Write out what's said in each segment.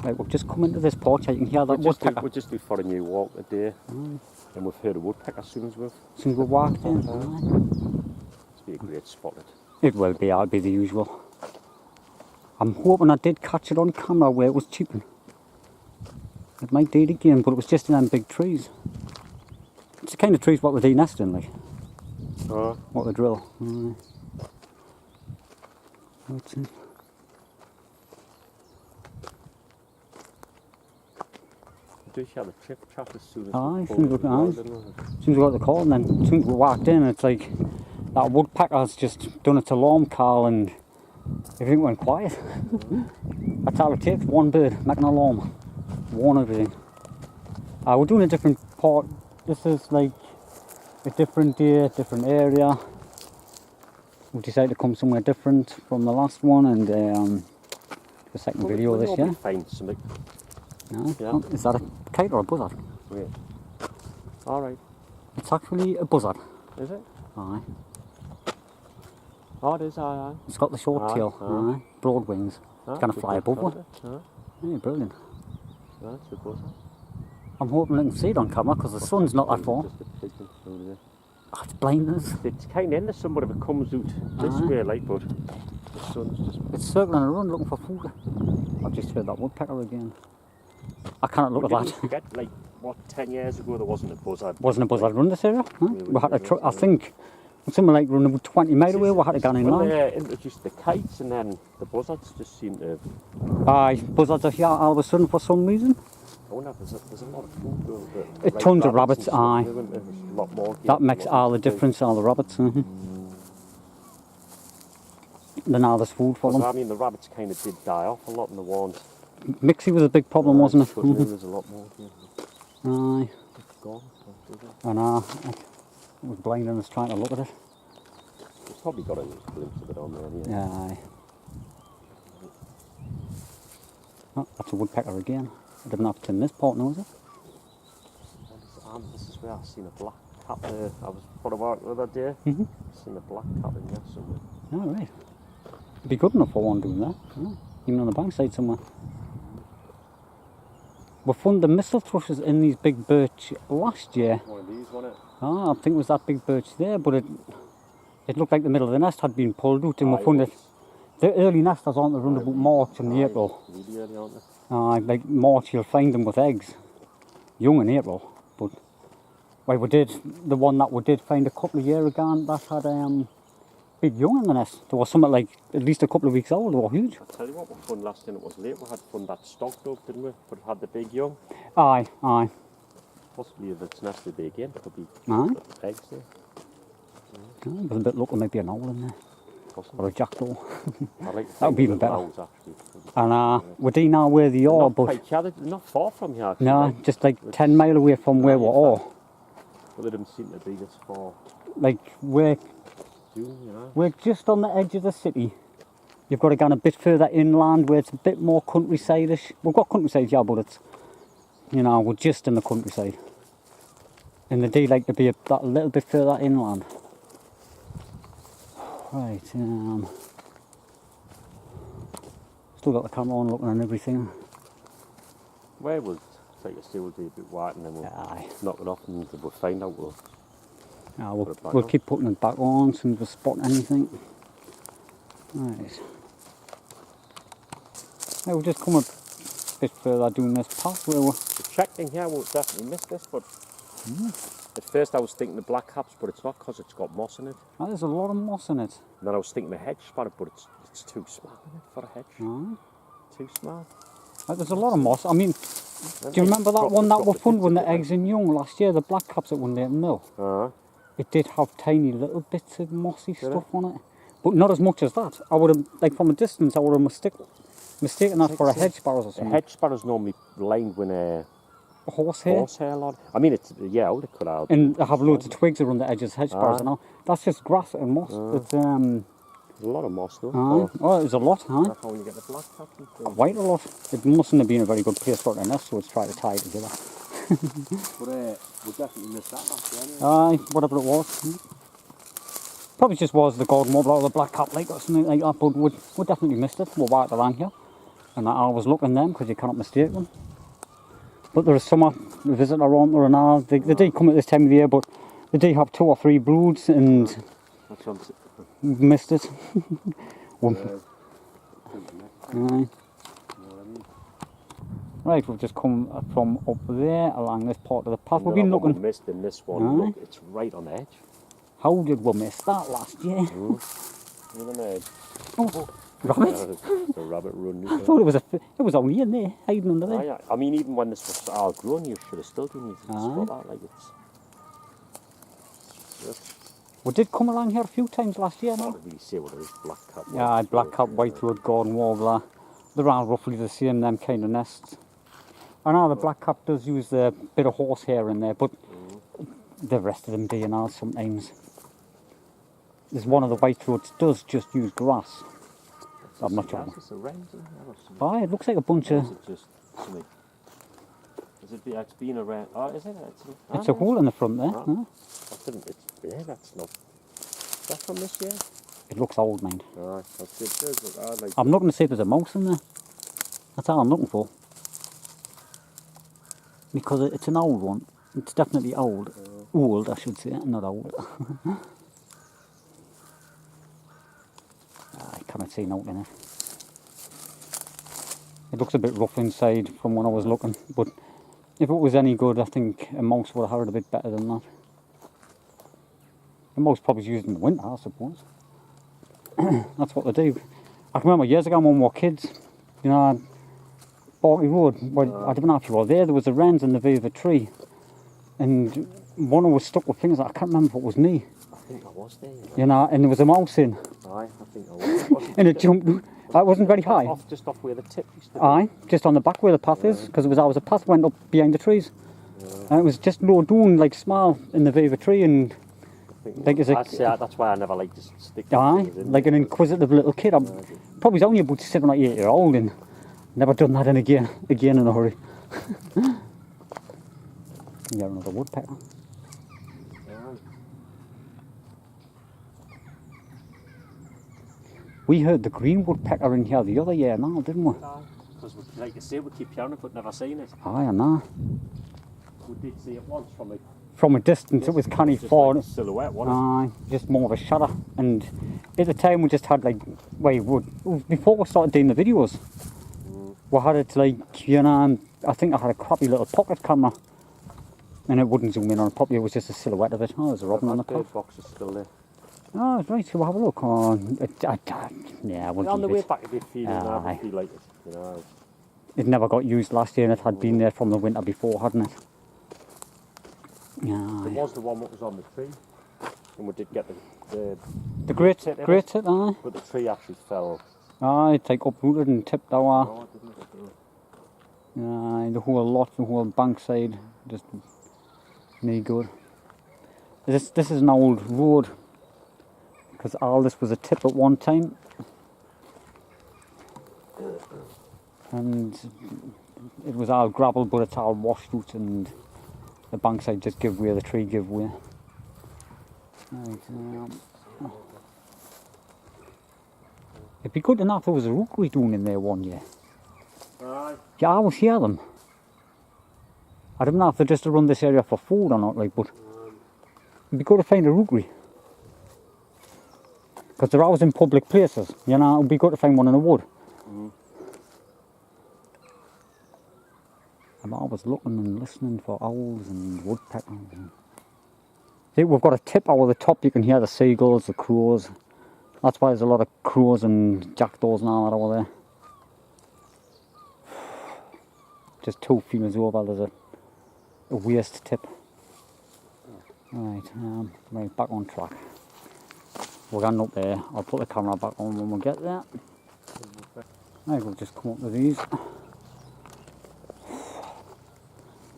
Like, we've just come into this porch, you can hear that woodpecker. We'll just do for a new walk a day. And we've heard a woodpecker as soon as we've walked in. It's be a great spot. It will be, I'll be the usual. I'm hoping I did catch it on camera where it was cheeping. It might do it again, but it was just in them big trees. It's the kind of trees what they nest in, like. What they drill. What's it? Do you have the trip trap as soon as as soon as we got the call, and then as soon as we walked in, it's like that woodpecker's just done its alarm call and everything went quiet. That's all it takes, one bird, make an alarm, warn everything. We're doing a different part. This is like a different day, different area. We decided to come somewhere different from the last one, and the second video this year. Find something. No? Yeah. Oh, is that a kite or a buzzard? Wait. Alright. It's actually a buzzard. Is it? Aye. Oh, it is, aye. It's got the short tail, aye. Broad wings. It's going to fly above one. Yeah, brilliant. That's a buzzard. I'm hoping I can see it on camera because the sun's not that far. Oh, it's blinding us. It's kind of in the sun, but if it comes out this way, like, but the sun's just... It's circling around looking for food. I've just heard that woodpecker again. I can't look at that. Forget, like, what, 10 years ago there wasn't a buzzard. Wasn't a buzzard around this area? Huh? We had to I think, something like running 20 miles away, we had to go in line. They introduced the kites and then the buzzards just seem to... Aye, buzzards are here all of a sudden for some reason. I wonder if there's a lot of food though. Tons of rabbits, aye. There's a lot more. That makes all the difference, all the rabbits. Then all there's food for them. I mean, the rabbits kind of did die off a lot in the ones. Mixie was a big problem, wasn't it? There's a lot more. Aye. I know. It was blinding us trying to look at it. It's probably got a glimpse of it on there. Yeah. Aye. Oh, that's a woodpecker again. I didn't have to in this part, no, is it? This is where I've seen a black cap there. I was put about the other day. I've seen a black cap in there somewhere. Oh, right. It'd be good enough for one doing that. Yeah. Even on the bankside somewhere. We found the mistle thrushes in these big birch last year. One of these, wasn't it? I think it was that big birch there, but it looked like the middle of the nest had been pulled out, and we found it. The early nesters aren't around about March and April. Really early, aren't they? Like March you'll find them with eggs, young in April. But the one that we did find a couple of years ago, that had big young in the nest. There was something like at least a couple of weeks old. They were huge. I'll tell you what, we found last time it was late. We had fun that stock dove, didn't we? But it had the big young. Aye, aye. Possibly if it's nested there again, it could be eggs there. With a bit of luck, there might be an owl in there. Or a jackdaw. That would be even better. And we do know where they are, but not far from here. Actually, no, just like 10 miles away from where we are. But they don't seem to be this far. Like we're just on the edge of the city. You've got to go a bit further inland where it's a bit more countryside-ish. We've got countryside here, but it's, we're just in the countryside. And they do like to be that little bit further inland. Right, still got the camera on looking at everything. Where we'll take a still be a bit white and then we'll knock it off and we'll find out. We'll keep putting it back on as soon as we spot anything. Right. Now we'll just come a bit further doing this path where we're... The check thing here will definitely miss this, but at first I was thinking the black caps, but it's not because it's got moss in it. Oh, there's a lot of moss in it. And then I was thinking the hedge sparrow, but it's too small for a hedge. Too small. There's a lot of moss. I mean, do you remember that one that we found when the eggs in young last year, the black caps at one day at the mill? It did have tiny little bits of mossy stuff on it, but not as much as that. I would have, like from a distance, I would have mistaken that for a hedge sparrow or something. A hedge sparrow's normally lined with a horsehair. Horsehair, lad. I mean, it's I would have cut out. And they have loads of twigs around the edges, hedge sparrows and all. That's just grass and moss. It's there's a lot of moss though. There's a lot, That's how you get the black cap. Quite a lot. It mustn't have been a very good place for it to nest, so it's trying to tie it together. But we'll definitely miss that last year. Aye, whatever it was. Probably just was the golden warbler or the black cap lake or something like that, but we definitely missed it. We'll walk around here. And I always look in them because you cannot mistake them. But there is summer visitor on there and all. They do come at this time of the year, but they do have 2 or 3 broods and That's what I'm saying. we've missed it. Aye. Right, we've just come from up there along this part of the path. We've been Another one looking. we missed in this one. Aye. Look, it's right on the edge. How did we miss that last year? Right on the edge. Oh, rabbit! The rabbit run. I thought it was only in there, hiding under there. I mean, even when this was all grown, you should have still been using to Aye. spot that. Like it's. We did come along here a few times last year I now. can't really say what it is. Black cap. Yeah, black cap, white-throated garden warbler. They're all roughly the same, them kind of nests. I know the black cap does use a bit of horsehair in there, but the rest of them do now sometimes. There's one of the white-throats does just use grass. I'm not sure. It's a wren, isn't it? Or something? Oh, it looks like a bunch Or of... is it just something? It's been a wren. Oh, is it? It's a hole in the front there. Ah. Huh? That's not. That's from this year. It looks old, mind. Aye, that's it. Does look odd, like. I'm looking to see if there's a mouse in there. That's all I'm looking for. Because it's an old one. It's definitely old. Old, I should say, not old. I cannot see nothing in it. It looks a bit rough inside from when I was looking, but if it was any good, I think a mouse would have had it a bit better than that. A mouse probably used in the winter, I suppose. That's what they do. I can remember years ago when we were kids, you know, Barkley Road, well, I don't know if you were there was the wrens in the velvet tree, and one was stuck with things that I can't remember if it was me, I think I was there. you know, and there was a mouse in, Aye, I think I was. and it jumped. It wasn't very high. Just off where the tip used to be. Aye, just on the back where the path is, because there was a path went up behind the trees, and it was just low down, like small in the velvet tree, and like as a That's why I never like to stick. aye, things in like an there. inquisitive little kid. I'm probably only about 7 or 8 years old, and never done that again in a hurry. Yeah, another woodpecker. Aye. We heard the green woodpecker in here the other year now, didn't we? Because, like you say, we keep hearing it but never seen it. Aye, I know. We did see it once from a From a distance, it was canny far. like a silhouette, wasn't Aye, just more of a shadow. And at the time, we just had like, before we started doing the videos, we had it like, you know, and I think I had a crappy little pocket camera, and it wouldn't zoom in on it properly. It was just a silhouette of it. Oh, there's a robin on the That path. bird box is still there. Oh, right, so we'll have a look. Oh, yeah, I wouldn't On the keep way it. back, it'd be feeling Aye. that, it'd be like it, you know. It never got used last year, and it had been there from the winter before, hadn't it? Yeah. There was the one that was on the tree, and we did get The great tit in tit, it. aye. but the tree actually fell. Aye, it's like uprooted and tipped over. Oh, didn't it? Aye, the whole lot, the whole bankside, just no good. This is an old road, because all this was a tip at one time. And it was all gravel, but it's all washed out, and the bankside just give way, the tree give way. Right, it'd be good to know if there was a rookery down in there one year. Aye. Yeah, I always hear them. I don't know if they're just to run this area for food or not, like, but it'd be good to find a rookery. Because they're always in public places, you know, it'd be good to find one in the wood. I'm always looking and listening for owls and woodpeckers. See, we've got a tip over the top, you can hear the seagulls, the crows. That's why there's a lot of crows and jackdaws and all that over there. Just 2 fields over, there's a waste tip. Right, right, back on track. We're going up there. I'll put the camera back on when we get there. Right, we'll just come up with these.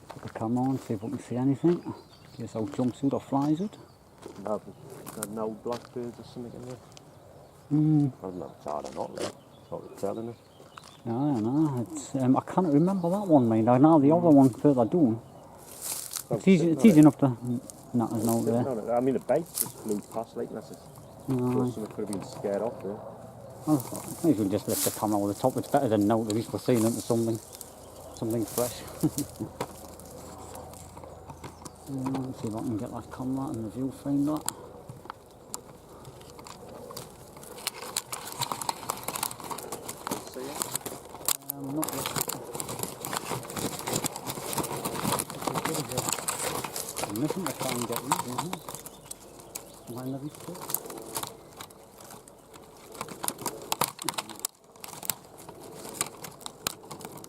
Put the camera on, see if we can see anything. Guess our jumpsuit or flies it. No blackbirds or something in there. I don't know, it's hard or not, like, that's what we're telling us. Yeah, I know. It's, I can't remember that one, mind. I know the other one further down. It's easy enough to not know there. I mean, the bait just flew past like this. Something could have been scared off there. Oh, maybe we'll just lift the camera over the top. It's better than now. At least we're seeing into something fresh. Let's see if I can get that camera and the viewfinder. See it? Not yet. I'm missing to try and get these in here. Mind of these two.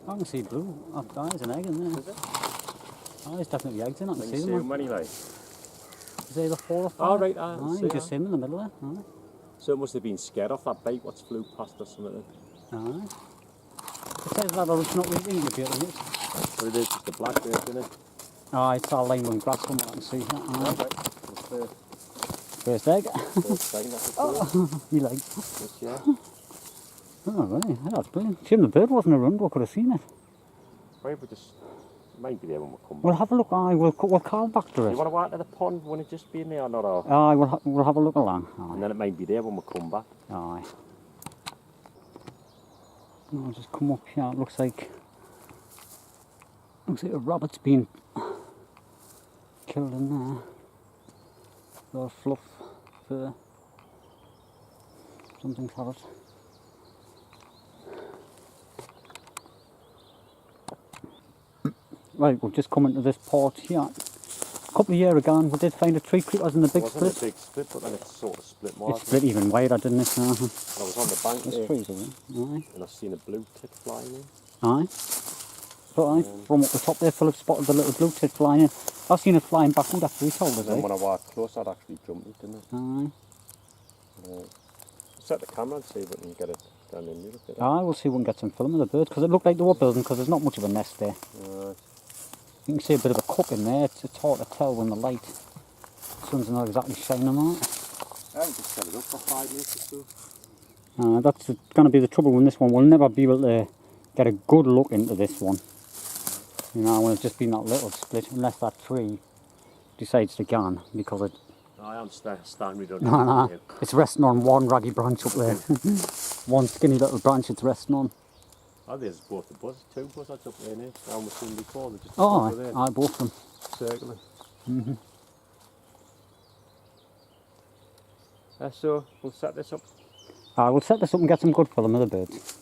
I can see blue. Oh, there's an egg in there. Is it? Oh, there's definitely eggs in it. I can Can see you see them. them anyway? Is there the 4 or 5? Oh, right, Aye, see you that. just see them in the middle there. Aye. So it must have been scared off that bait what's flew past or something. Aye. It says that original eating the bit of it. But it is just a blackbird, isn't it? Oh, it's all lime and grass from what I can see. Aye. Right. It's the First egg. first thing that's cool. You like? Yes, yeah. Oh, right. That's brilliant. Shame the bird wasn't around. We could have seen it. Right, we just might be there when we come We'll back. have a look. Aye, we'll call back to Do it. you want to walk to the pond when it just been there or not? Or? Aye, we'll have a look along. And then it might be there when we come back. Aye. I'll just come up here. It looks like a rabbit's been killed in there. A lot of fluff, fur. Something's had it. Right, we've just come into this port here. A couple of years ago, we did find a tree creepers in the big It wasn't split. a big split, but then it sort of split more. It split even wider, didn't it? I was on the bank There's there trees away. Aye. and I seen a blue tit flying in. Aye. But aye, from up the top there, Philip spotted the little blue tit flying in. I've seen it flying backward after he told us, And then eh? when I walked close, I'd actually jumped it, didn't it? Aye. Set the camera and see if we can get it down in Europe. Aye, we'll see if we can get some film of the birds, because it looked like they were building, because there's not much of a nest there. You can see a bit of a cup in there. It's hard to tell when the sun's not exactly shining on it. I haven't just set it up for 5 minutes or so. That's going to be the trouble with this one. We'll never be able to get a good look into this one. You know, when it's just been that little split, unless that tree decides to gan, because it, I am standing with no, it's resting on one raggy branch up there. One skinny little branch it's resting on. Oh, there's both the buzzards, 2 buzzards up there now. I almost seen before, they're just Oh, over there, I bought them. circling. So, we'll set this up. We'll set this up and get some good film of the birds.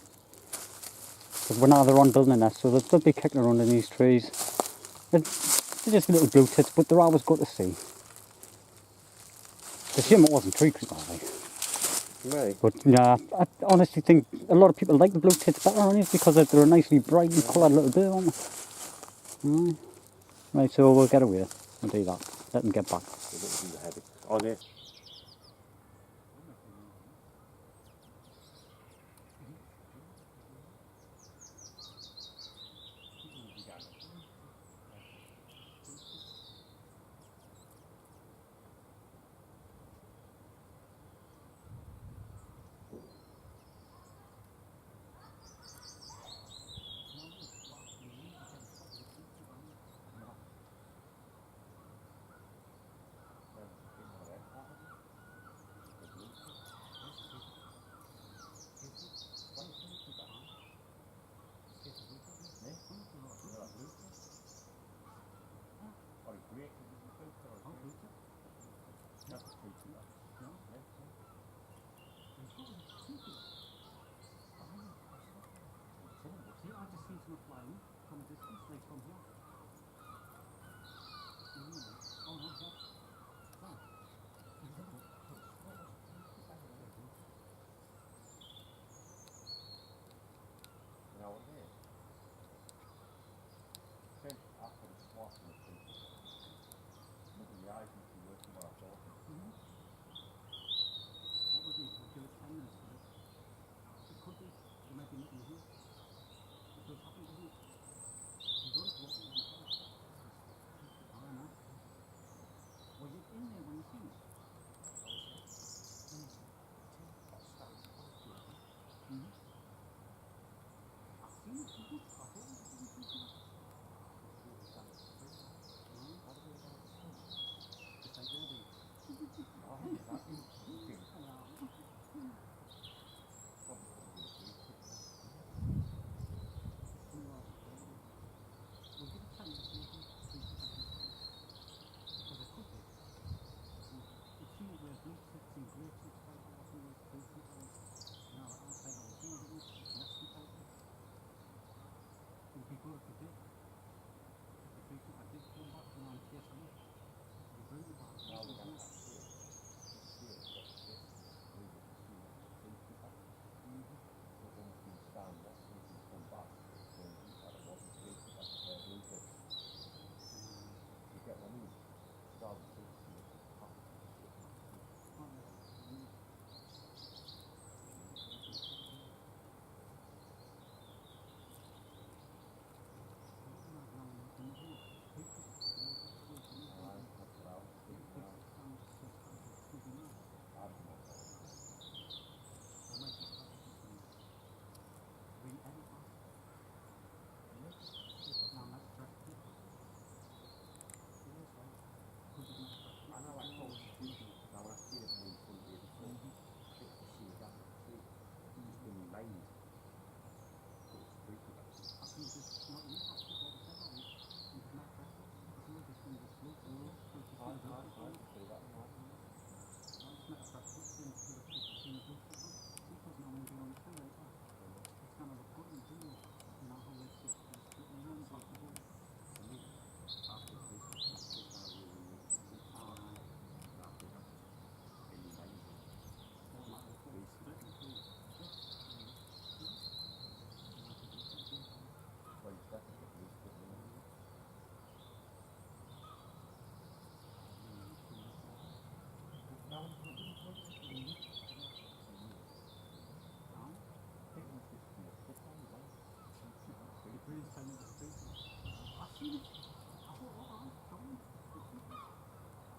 Because we're now they're on building a nest, so they'll be kicking around in these trees. They're just little blue tits, but they're always good to see. It's a shame it wasn't tree creepers, like. Right. But yeah, I honestly think a lot of people like the blue tits better on it because they're a nicely bright and coloured little bird, aren't they? Right, so we'll get away. We'll do that. Let them get back. Oh, there.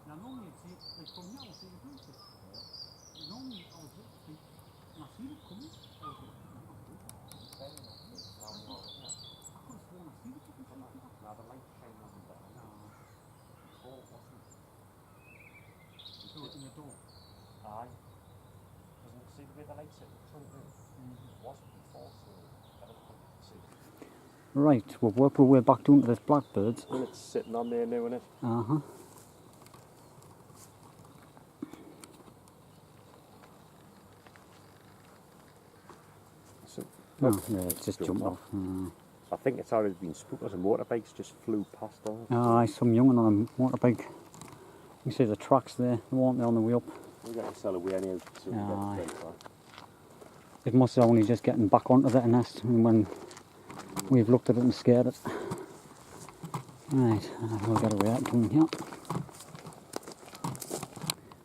Now normally it's like from now I see the process. Normally I was looking and I see it coming. I was like, I could have sworn I see it coming. Now the light shine on the door. No. Before it wasn't. So it's in the door. Aye. Doesn't it see the way the light's at the front room? It wasn't before, so that was good to see. Right, we'll work our way back down to this blackbirds. And it's sitting on there now, isn't it? Uh-huh. So, No, yeah, it's just jumped off. I think it's already been spooked as a motorbikes just flew past us. Aye, some young one on a motorbike. You see the tracks there, they weren't there on the way up. We got to sell away anyhow. So we Aye. get the fence on. It must have only just getting back onto the nest when we've looked at it and scared it. Right, we'll get away out down here.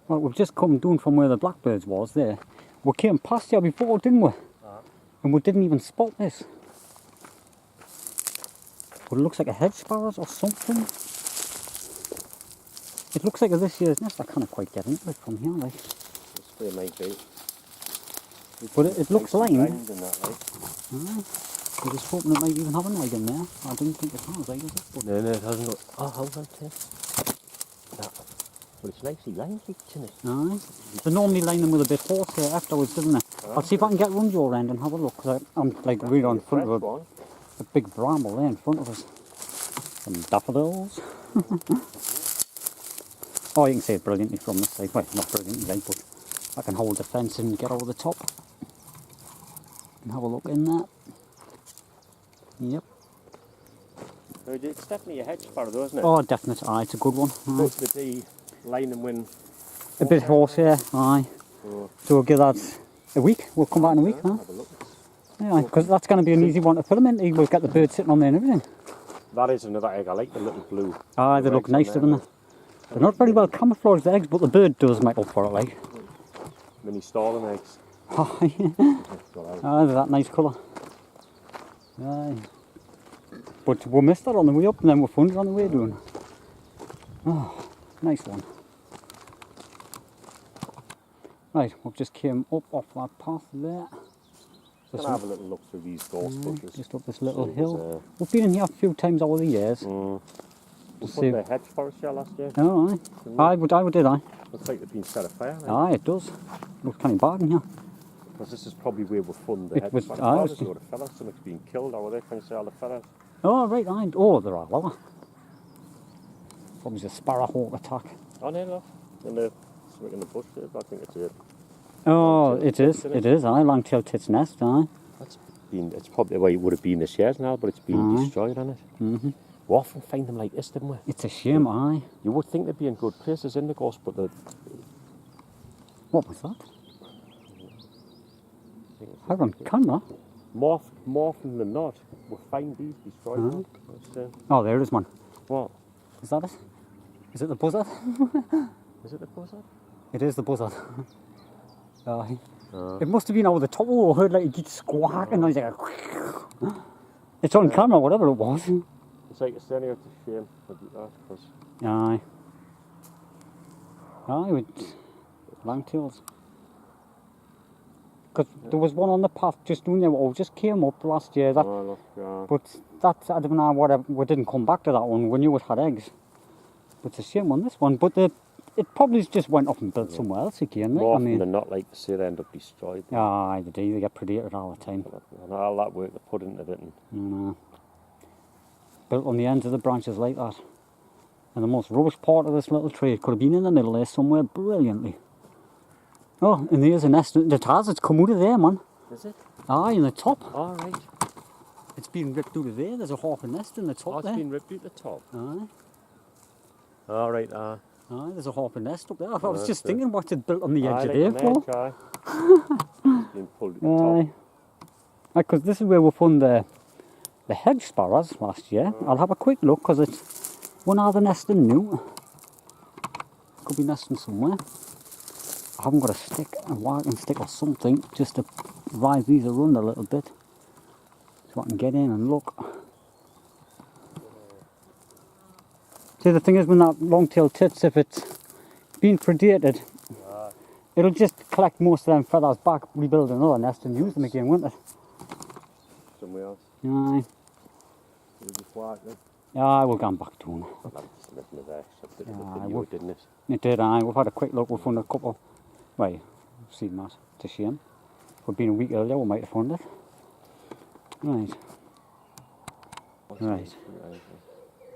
Well, we've just come down from where the blackbirds was there. We came past here before, didn't we? And we didn't even spot this. But it looks like a hedge sparrow or something. It looks like a this year's nest. I can't quite get into it from here, like. It's where it might be. But it looks lined. And that, like. Aye. I'm just hoping it might even have an egg in there. I don't think it has, like, is it? But No, it hasn't. Oh, hold on, Tim. That. But it's nicely lined, isn't it? aye. They normally line them with a bit of horsehair afterwards, doesn't they? I'll see if I can get round your end and have a look. Cause I'm like right on front of a big bramble there in front of us. Some daffodils. Oh, you can see it brilliantly from this side. Well, not brilliantly, like, but I can hold the fence and get over the top. And have a look in there. Yep. It's definitely a hedge sparrow, though, isn't it? Oh, definitely. Aye, it's a good one. Aye. But the line them when. A bit horsehair, aye. So we'll give that a week. We'll come back in a week, huh? have a look. Yeah, because that's going to be an easy one to film in. We'll get the bird sitting on there and everything. That is another egg. I like the little blue. Aye, they look nice, don't they? They're not very well camouflaged, the eggs, but the bird does make up for it, like. Mini stalling eggs. Aye. Got Aye, they're that nice colour. Aye. But we missed that on the way up and then we found it on the way down. Oh, nice one. Right, we've just came up off that path there. Gonna have a little look through these gorse bushes. Just up this little So hill. We've been in here a few times over the years. We See- put the hedge forest here last year. Oh, aye. I did, aye. Looks like they've been set afire. Like. Aye, it does. Looks kind of bad in here. Because this is probably where we fund the It hedge was- forest. aye, Oh, it there's was- a lot of feathers. Something's been killed over there. Can you see all the feathers? Oh, right, aye. Oh, there are lower. Probably a sparrowhawk attack. Oh, no, no. In the, something in the bush there, but I think it's it. Oh, Long-tailed it is. tits, innit? It is, aye. Long-tailed tit's nest, aye. That's been. It's probably the way it would have been this year now, but it's been destroyed, hasn't it? Mm-hmm. We often find them like this, didn't we? It's a shame, aye. You would think they'd be in good places in the ghost, but they're. What was that? Hang on, camera? More often than not, we find these destroyed. Uh-huh. That's, Oh, there is one. what? Is that it? Is it the buzzard? Is it the buzzard? It is the buzzard. Aye. It must have been over the top. Oh, I heard like it squawking noise. Like it's on camera, whatever it was. It's like it's anything to shame because Aye. Aye, with langtails. Because there was one on the path just doing there. Oh, just came up last year. That, but that I don't know whatever. We didn't come back to that one. We knew it had eggs. But it's a shame on this one. But it probably just went up and built somewhere else again. Like, more I often mean, than not, like they say, they end up destroyed. aye, they do. They get predated all the time. And all that work they put into it. And Built on the ends of the branches like that. And the most rubbish part of this little tree, it could have been in the middle there somewhere brilliantly. Oh, and there's a nest. It has. It's come out of there, man. is it? Aye, in the top. All right. It's been ripped out of there. There's a hawking nest in the top Oh, it's there. been ripped out the top. Aye. All right. Aye, there's a hawking nest up there. I was that's just it. thinking what it built on the edge of like there an for. edge, aye. It's been pulled at the Aye. Because this is where we found the hedge sparrows last year. I'll have a quick look because it's one of the nesting new. Could be nesting somewhere. I haven't got a stick, a walking stick or something, just to ride these around a little bit. So I can get in and look. See, the thing is with that long-tailed tits, if it's been predated, it'll just collect most of them feathers back, rebuild another nest and use them again, won't it? somewhere else. Aye. You just walk then. Aye, we'll go back to them. That's something there. Something Aye, in the well- video, didn't it? It did, aye. We've had a quick look, we've found a couple. Well, you've seen that. It's a shame. If we'd been a week earlier, we might have found it. Right. Right.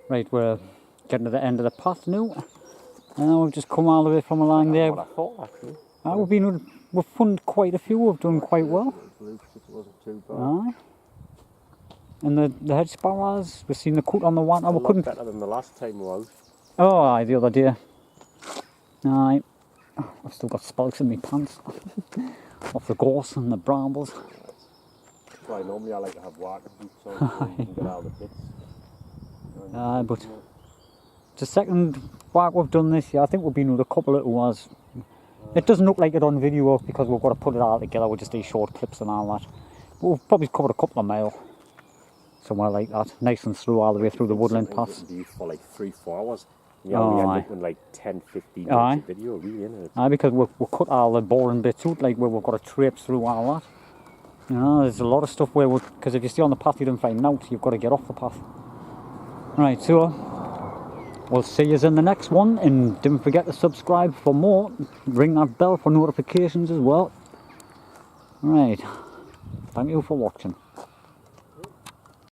Right, we're getting to the end of the path now. And we've just come all the way from along there. What I thought actually. We've found quite a few, we've done quite well. It wasn't too bad. Aye. And the hedge sparrows, we've seen the coot on the one. A We lot couldn't. better than the last time we was. Oh, aye, the other day. Aye. Oh, I've still got spikes in my pants. Off the gorse and the brambles. That's why normally I like to have walking boots on so you can get out of the pits. Aye, but it's the second walk we've done this year. I think we've been with a couple of ones. It doesn't look like it on video because we've got to put it all together with just these short clips and all that. But we've probably covered a couple of miles. Somewhere like that. Nice and through all the way through the woodland paths. Sometimes you for like 3-4 hours. You Oh, only end aye. up with like 10-15 Aye. minutes of video, really, innit? Aye, because we've cut all the boring bits out, like where we've got to traipse through all that. You know, there's a lot of stuff where because if you stay on the path you don't find out, you've got to get off the path. Right, so we'll see you in the next one, and don't forget to subscribe for more. Ring that bell for notifications as well. Right, thank you for watching.